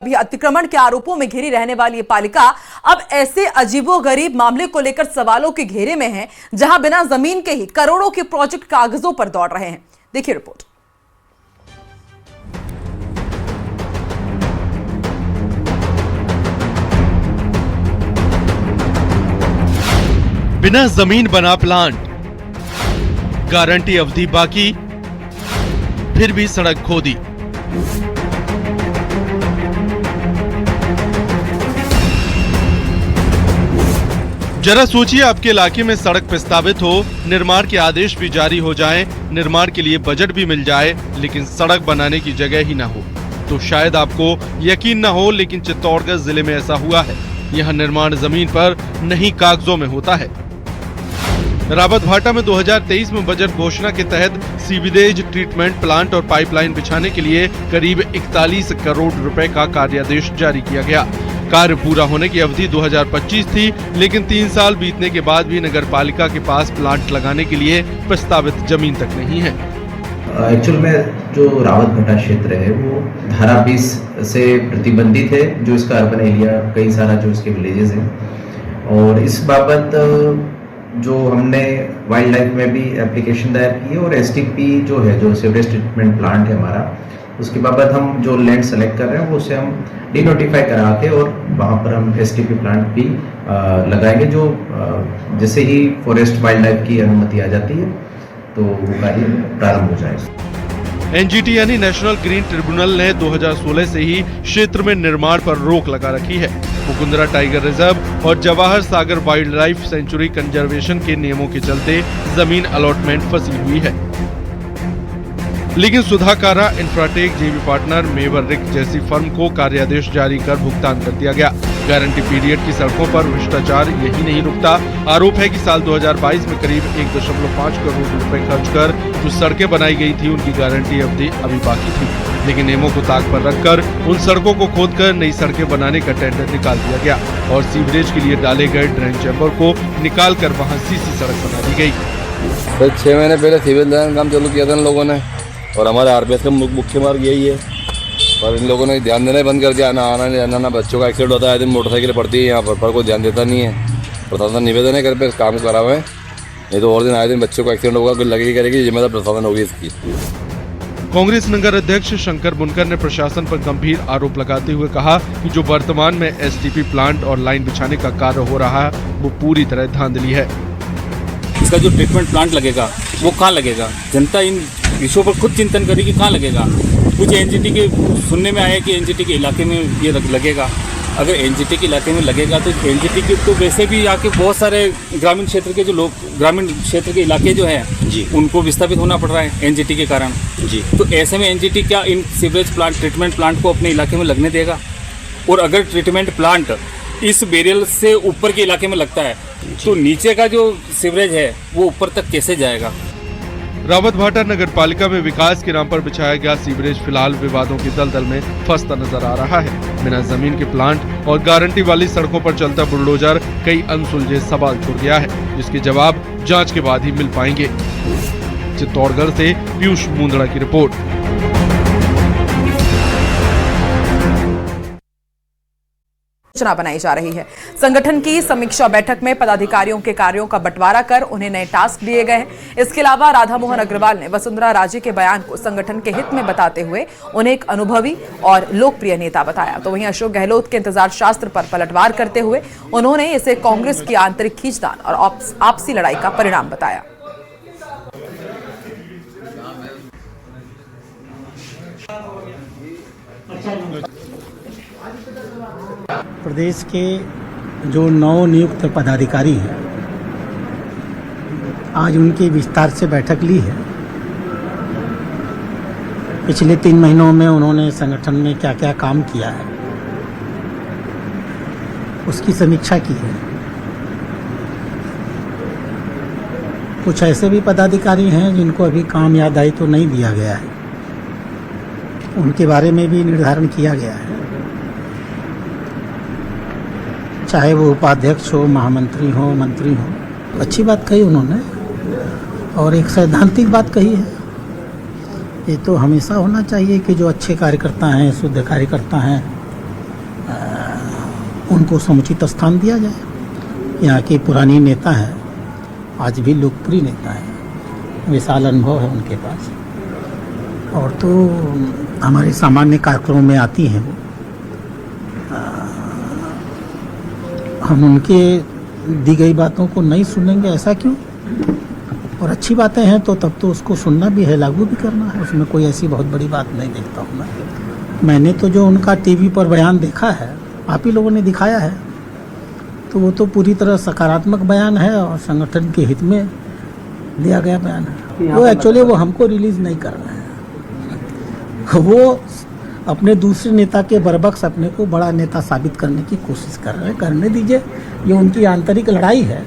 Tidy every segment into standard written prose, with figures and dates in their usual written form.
अभी अतिक्रमण के आरोपों में घिरी रहने वाली ये पालिका अब ऐसे अजीबोगरीब मामले को लेकर सवालों के घेरे में है, जहां बिना जमीन के ही करोड़ों के प्रोजेक्ट कागजों पर दौड़ रहे हैं। देखिए रिपोर्ट। बिना जमीन बना प्लांट, गारंटी अवधि बाकी, फिर भी सड़क खोदी। जरा सोचिए, आपके इलाके में सड़क प्रस्तावित हो, निर्माण के आदेश भी जारी हो जाएं, निर्माण के लिए बजट भी मिल जाए, लेकिन सड़क बनाने की जगह ही ना हो। तो शायद आपको यकीन ना हो, लेकिन चित्तौड़गढ़ जिले में ऐसा हुआ है। यहाँ निर्माण जमीन पर नहीं, कागजों में होता है। रावतभाटा में 2023 में बजट घोषणा के तहत सीवेज ट्रीटमेंट प्लांट और पाइपलाइन बिछाने के लिए करीब 41 करोड़ रुपए का कार्यादेश जारी किया गया। कार्य पूरा होने की अवधि 2025 थी, लेकिन 3 साल बीतने के बाद भी नगर पालिका के पास प्लांट लगाने के लिए प्रस्तावित जमीन तक नहीं है। एक्चुअल में जो रावतभाटा क्षेत्र है वो धारा 20 से प्रतिबंधित है, जो इसका अर्बन एरिया कई सारा जो इसके विलेजेस हैं। और इस बाबत जो हमने वाइल्ड लाइफ में भी एप्लीकेशन दायर की है और एसटीपी जो है, जो सीवेज ट्रीटमेंट प्लांट है हमारा, उसके बाबत हम जो लैंड सेलेक्ट कर रहे हैं वो उसे हम डिनोटिफाई करा के और वहाँ पर हम एसटीपी प्लांट भी लगाएंगे, जो जैसे ही फॉरेस्ट वाइल्ड लाइफ की अनुमति आ जाती है तो वो कार्य प्रारंभ हो जाएगा। एनजीटी यानी नेशनल ग्रीन ट्रिब्यूनल ने 2016 से ही क्षेत्र में निर्माण पर रोक लगा रखी है। मुकुंदरा टाइगर रिजर्व और Jawahar Sagar wild life sanctuary conservation के नियमों के चलते जमीन अलॉटमेंट फंसी हुई है। लेकिन सुधाकारा, इंफ्राटेक, जेवी पार्टनर, मेवरिक जैसी फर्म को कार्यादेश जारी कर भुगतान कर दिया गया। गारंटी पीरियड की सड़कों पर भ्रष्टाचार यही नहीं रुकता। आरोप है कि साल 2022 में करीब 1.5 करोड़ रुपए खर्च कर जो सड़कें बनाई गई थी, उनकी गारंटी अवधि अभी बाकी थी। लेकिन नियमों को ताक पर रखकर उन सड़कों को खोदकर नई सड़कें बनाने का टेंडर निकाल दिया गया और सीवरेज के लिए डाले गए ड्रेन चैम्बर को निकाल कर वहाँ सीसी सड़क बना दी गई। 6 महीने पहले सीवरेज लाइन काम चालू किया था इन लोगों ने, और हमारे आरपीएस का मुख्य मार्ग यही है, पर इन लोगों ने ध्यान देना बंद कर दिया। ना बच्चों का एक्सीडेंट होता है, दिन मोटरसाइकिल पड़ती है यहाँ पर कोई ध्यान देता नहीं है। प्रशासन निवेदन है घर पे काम करा हुआ है, नहीं तो और दिन आए दिन बच्चों का एक्सीडेंट होगा, कोई लगेगी करेगी, जिम्मेदार प्रशासन होगी इसकी। कांग्रेस नगर अध्यक्ष शंकर बुनकर ने प्रशासन पर गंभीर आरोप लगाते हुए कहा कि जो वर्तमान में एसटीपी प्लांट और लाइन बिछाने का कार्य हो रहा है, वो पूरी तरह धांधली है। इसका जो ट्रीटमेंट प्लांट लगेगा वो कहाँ लगेगा? जनता इन विषयों पर खुद चिंतन करेगी, कहाँ लगेगा। कुछ एनजीटी के सुनने में आया कि एनजीटी के इलाके में ये लगेगा। अगर एनजीटी के इलाके में लगेगा तो एनजीटी के तो वैसे भी यहाँ के बहुत सारे ग्रामीण क्षेत्र के जो लोग, ग्रामीण क्षेत्र के इलाके जो हैं जी, उनको विस्थापित होना पड़ रहा है एनजीटी के कारण जी। तो ऐसे में एनजीटी क्या इन सीवरेज प्लांट, ट्रीटमेंट प्लांट को अपने इलाके में लगने देगा? और अगर ट्रीटमेंट प्लांट इस बैरियर से ऊपर के इलाके में लगता है तो नीचे का जो सीवरेज है वो ऊपर तक कैसे जाएगा? रावतभाटा नगर पालिका में विकास के नाम पर बिछाया गया सीवरेज फिलहाल विवादों की दलदल में फंसता नजर आ रहा है। बिना जमीन के प्लांट और गारंटी वाली सड़कों पर चलता बुलडोजर कई अनसुलझे सवाल छोड़ गया है, जिसके जवाब जांच के बाद ही मिल पाएंगे। चित्तौड़गढ़ से पीयूष मुंदड़ा की रिपोर्ट। योजना बनाई जा रही है। संगठन की समीक्षा बैठक में पदाधिकारियों के कार्यों का बंटवारा कर उन्हें नए टास्क दिए गए हैं। इसके अलावा राधा मोहन अग्रवाल ने वसुंधरा राजे के बयान को संगठन के हित में बताते हुए उन्हें एक अनुभवी और लोकप्रिय नेता बताया। तो वहीं अशोक गहलोत के इंतजार शास्त्र पर पलटवार करते हुए उन्होंने इसे कांग्रेस की आंतरिक खींचतान और आपसी लड़ाई का परिणाम बताया। प्रदेश के जो नवनियुक्त पदाधिकारी हैं, आज उनकी विस्तार से बैठक ली है। पिछले 3 महीनों में उन्होंने संगठन में क्या क्या काम किया है उसकी समीक्षा की है। कुछ ऐसे भी पदाधिकारी हैं जिनको अभी काम या दायित्व नहीं दिया गया है, उनके बारे में भी निर्धारण किया गया है। चाहे वो उपाध्यक्ष हो, महामंत्री हो, मंत्री हो। अच्छी बात कही उन्होंने और एक सैद्धांतिक बात कही है। ये तो हमेशा होना चाहिए कि जो अच्छे कार्यकर्ता हैं, शुद्ध कार्यकर्ता हैं, उनको समुचित स्थान दिया जाए। यहाँ के पुरानी नेता हैं, आज भी लोकप्रिय नेता हैं, विशाल अनुभव है उनके पास, और तो हमारे सामान्य कार्यक्रमों में आती हैं वो। हम उनके दी गई बातों को नहीं सुनेंगे, ऐसा क्यों? और अच्छी बातें हैं तो तब तो उसको सुनना भी है, लागू भी करना है, उसमें कोई ऐसी बहुत बड़ी बात नहीं देखता हूँ मैंने तो जो उनका टीवी पर बयान देखा है, आप ही लोगों ने दिखाया है, तो वो तो पूरी तरह सकारात्मक बयान है और संगठन के हित में दिया गया बयान है। वो एक्चुअली वो हमको रिलीज नहीं कर रहे हैं, वो अपने दूसरे नेता के बरबक्स अपने को बड़ा नेता साबित करने की कोशिश कर रहे हैं। करने दीजिए, ये उनकी आंतरिक लड़ाई है।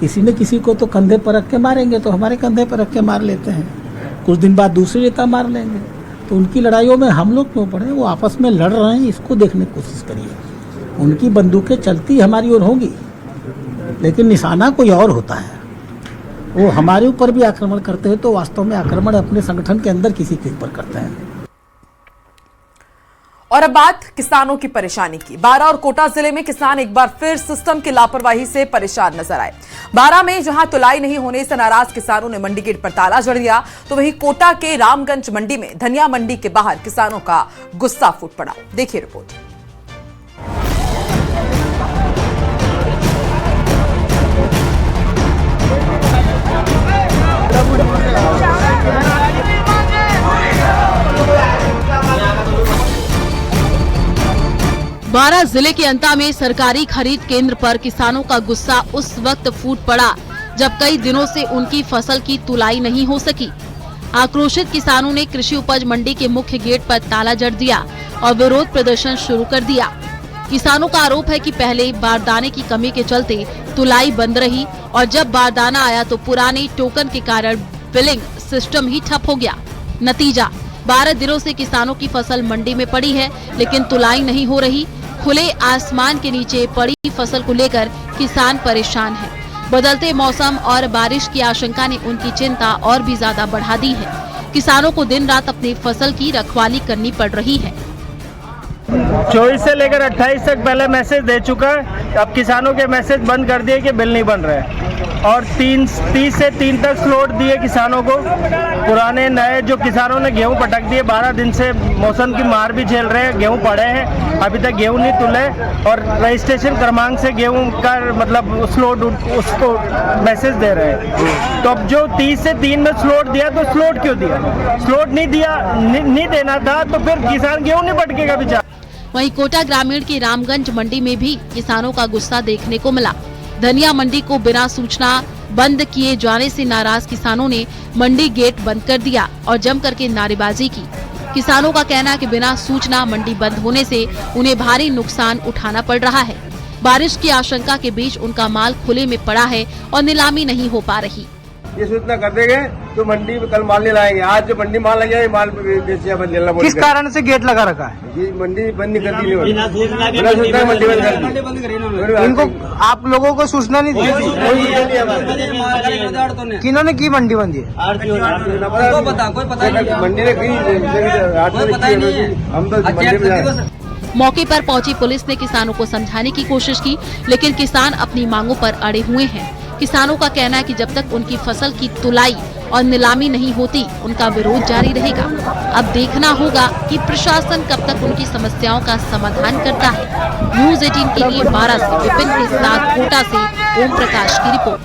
किसी न किसी को तो कंधे पर रख के मारेंगे, तो हमारे कंधे पर रख के मार लेते हैं, कुछ दिन बाद दूसरे नेता मार लेंगे, तो उनकी लड़ाइयों में हम लोग क्यों पड़े? वो आपस में लड़ रहे हैं, इसको देखने की कोशिश करिए। उनकी बंदूकें चलती हमारी ओर होंगी, लेकिन निशाना कोई और होता है। वो हमारे ऊपर भी आक्रमण करते हैं तो वास्तव में आक्रमण अपने संगठन के अंदर किसी के ऊपर करते हैं। और अब बात किसानों की परेशानी की। बारां और कोटा जिले में किसान एक बार फिर सिस्टम की लापरवाही से परेशान नजर आए। बारां में जहां तुलाई नहीं होने से नाराज किसानों ने मंडी गेट पर ताला जड़ दिया, तो वहीं कोटा के रामगंज मंडी में धनिया मंडी के बाहर किसानों का गुस्सा फूट पड़ा। देखिए रिपोर्ट। बारां जिले के अंता में सरकारी खरीद केंद्र पर किसानों का गुस्सा उस वक्त फूट पड़ा जब कई दिनों से उनकी फसल की तुलाई नहीं हो सकी। आक्रोशित किसानों ने कृषि उपज मंडी के मुख्य गेट पर ताला जड़ दिया और विरोध प्रदर्शन शुरू कर दिया। किसानों का आरोप है कि पहले बारदाने की कमी के चलते तुलाई बंद रही और जब बारदाना आया तो पुराने टोकन के कारण बिलिंग सिस्टम ही ठप हो गया। नतीजा 12 दिनों से किसानों की फसल मंडी में पड़ी है, लेकिन तुलाई नहीं हो रही। खुले आसमान के नीचे पड़ी फसल को लेकर किसान परेशान है। बदलते मौसम और बारिश की आशंका ने उनकी चिंता और भी ज्यादा बढ़ा दी है। किसानों को दिन रात अपनी फसल की रखवाली करनी पड़ रही है। 24 से लेकर 28 तक पहले मैसेज दे चुका है, अब किसानों के मैसेज बंद कर दिए कि बिल नहीं बन रहे, और 30 से 3 तक स्लॉट दिए किसानों को। पुराने नए जो किसानों ने गेहूं पटक दिए, 12 दिन से मौसम की मार भी झेल रहे हैं, गेहूं पड़े हैं, अभी तक गेहूं नहीं तुले, और रजिस्ट्रेशन क्रमांक से गेहूं का मतलब स्लॉट उसको मैसेज दे रहे हैं। तो अब जो 30 से 3 में स्लॉट दिया, तो स्लॉट क्यों दिया? स्लॉट नहीं दिया, नहीं देना था तो फिर किसान गेहूं नहीं पटकेगा बेचारा। वहीं कोटा ग्रामीण की रामगंज मंडी में भी किसानों का गुस्सा देखने को मिला। धनिया मंडी को बिना सूचना बंद किए जाने से नाराज किसानों ने मंडी गेट बंद कर दिया और जम करके नारेबाजी की। किसानों का कहना है कि बिना सूचना मंडी बंद होने से उन्हें भारी नुकसान उठाना पड़ रहा है। बारिश की आशंका के बीच उनका माल खुले में पड़ा है और नीलामी नहीं हो पा रही। ये सूचना कर देंगे तो मंडी में कल माल नहीं लाएंगे। आज जो मंडी माल लगे है, माल किस कारण से गेट लगा रखा है? ये मंडी बंद नहीं कर दी, मंडी बंद कर दी। इनको आप लोगों को सूचना नहीं दी? किन्होंने की मंडी बंदी? मंडी ने की। मौके पर पहुंची पुलिस ने किसानों को समझाने की कोशिश की, लेकिन किसान अपनी मांगों पर अड़े हुए हैं। किसानों का कहना है कि जब तक उनकी फसल की तुलाई और नीलामी नहीं होती, उनका विरोध जारी रहेगा। अब देखना होगा कि प्रशासन कब तक उनकी समस्याओं का समाधान करता है। न्यूज़ 18 के लिए बारां से विपिन के साथ कोटा से ओम प्रकाश की रिपोर्ट।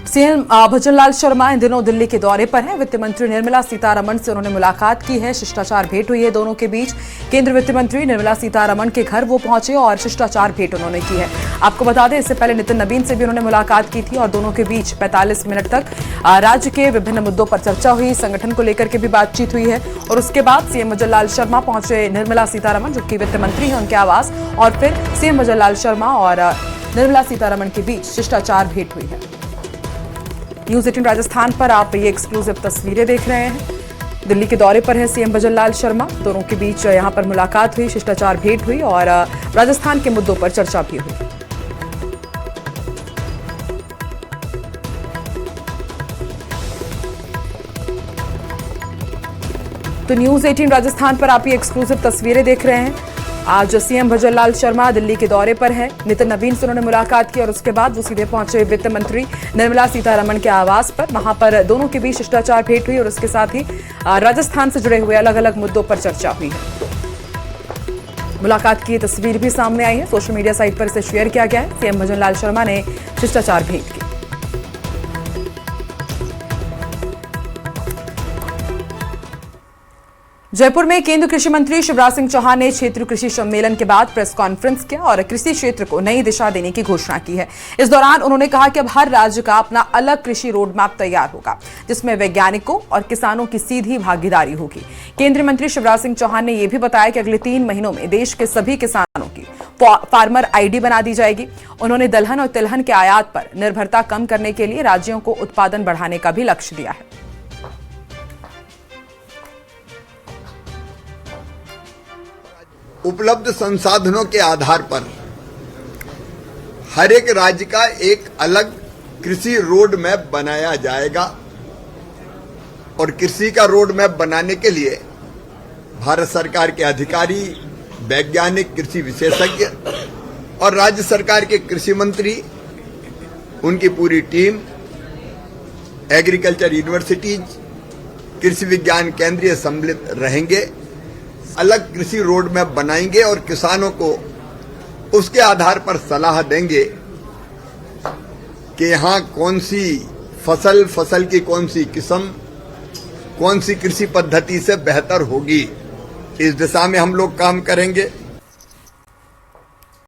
सीएम भजनलाल शर्मा इन दिनों दिल्ली के दौरे पर हैं। वित्त मंत्री निर्मला सीतारमण से उन्होंने मुलाकात की है, शिष्टाचार भेंट हुई है दोनों के बीच। केंद्रीय वित्त मंत्री निर्मला सीतारमण के घर वो पहुंचे और शिष्टाचार भेंट उन्होंने की है। आपको बता दें, इससे पहले नितिन नवीन से भी उन्होंने मुलाकात की थी और दोनों के बीच 45 मिनट तक राज्य के विभिन्न मुद्दों पर चर्चा हुई, संगठन को लेकर के भी बातचीत हुई है। और उसके बाद सीएम भजनलाल शर्मा पहुंचे निर्मला सीतारमण, जो कि वित्त मंत्री है, उनके आवास, और फिर सीएम भजनलाल शर्मा और निर्मला सीतारमण के बीच शिष्टाचार भेंट हुई है। न्यूज़ 18 राजस्थान पर आप ये एक्सक्लूसिव तस्वीरें देख रहे हैं। दिल्ली के दौरे पर है सीएम भजनलाल शर्मा, दोनों के बीच यहां पर मुलाकात हुई, शिष्टाचार भेंट हुई और राजस्थान के मुद्दों पर चर्चा भी हुई। तो न्यूज 18 राजस्थान पर आप ये एक्सक्लूसिव तस्वीरें देख रहे हैं। आज सीएम भजनलाल शर्मा दिल्ली के दौरे पर है। नितिन नवीन से उन्होंने मुलाकात की और उसके बाद वो सीधे पहुंचे वित्त मंत्री निर्मला सीतारमण के आवास पर। वहां पर दोनों के बीच शिष्टाचार भेंट हुई और उसके साथ ही राजस्थान से जुड़े हुए अलग अलग मुद्दों पर चर्चा हुई है। मुलाकात की तस्वीर भी सामने आई है, सोशल मीडिया साइट पर इसे शेयर किया गया है। सीएम भजनलाल शर्मा ने शिष्टाचार भेंट की। जयपुर में केंद्रीय कृषि मंत्री शिवराज सिंह चौहान ने क्षेत्रीय कृषि सम्मेलन के बाद प्रेस कॉन्फ्रेंस किया और कृषि क्षेत्र को नई दिशा देने की घोषणा की है। इस दौरान उन्होंने कहा कि अब हर राज्य का अपना अलग कृषि रोड मैप तैयार होगा, जिसमें वैज्ञानिकों और किसानों की सीधी भागीदारी होगी। केंद्रीय मंत्री शिवराज सिंह चौहान ने यह भी बताया कि अगले 3 महीनों में देश के सभी किसानों की फार्मर आईडी बना दी जाएगी। उन्होंने दलहन और तिलहन के आयात पर निर्भरता कम करने के लिए राज्यों को उत्पादन बढ़ाने का भी लक्ष्य दिया है। उपलब्ध संसाधनों के आधार पर हर एक राज्य का एक अलग कृषि रोड मैप बनाया जाएगा और कृषि का रोड मैप बनाने के लिए भारत सरकार के अधिकारी, वैज्ञानिक, कृषि विशेषज्ञ और राज्य सरकार के कृषि मंत्री, उनकी पूरी टीम, एग्रीकल्चर यूनिवर्सिटीज, कृषि विज्ञान केंद्रीय सम्मिलित रहेंगे। अलग कृषि रोड मैप बनाएंगे और किसानों को उसके आधार पर सलाह देंगे कि यहाँ कौन सी फसल की कौन सी किस्म, कौन सी कृषि पद्धति से बेहतर होगी। इस दिशा में हम लोग काम करेंगे।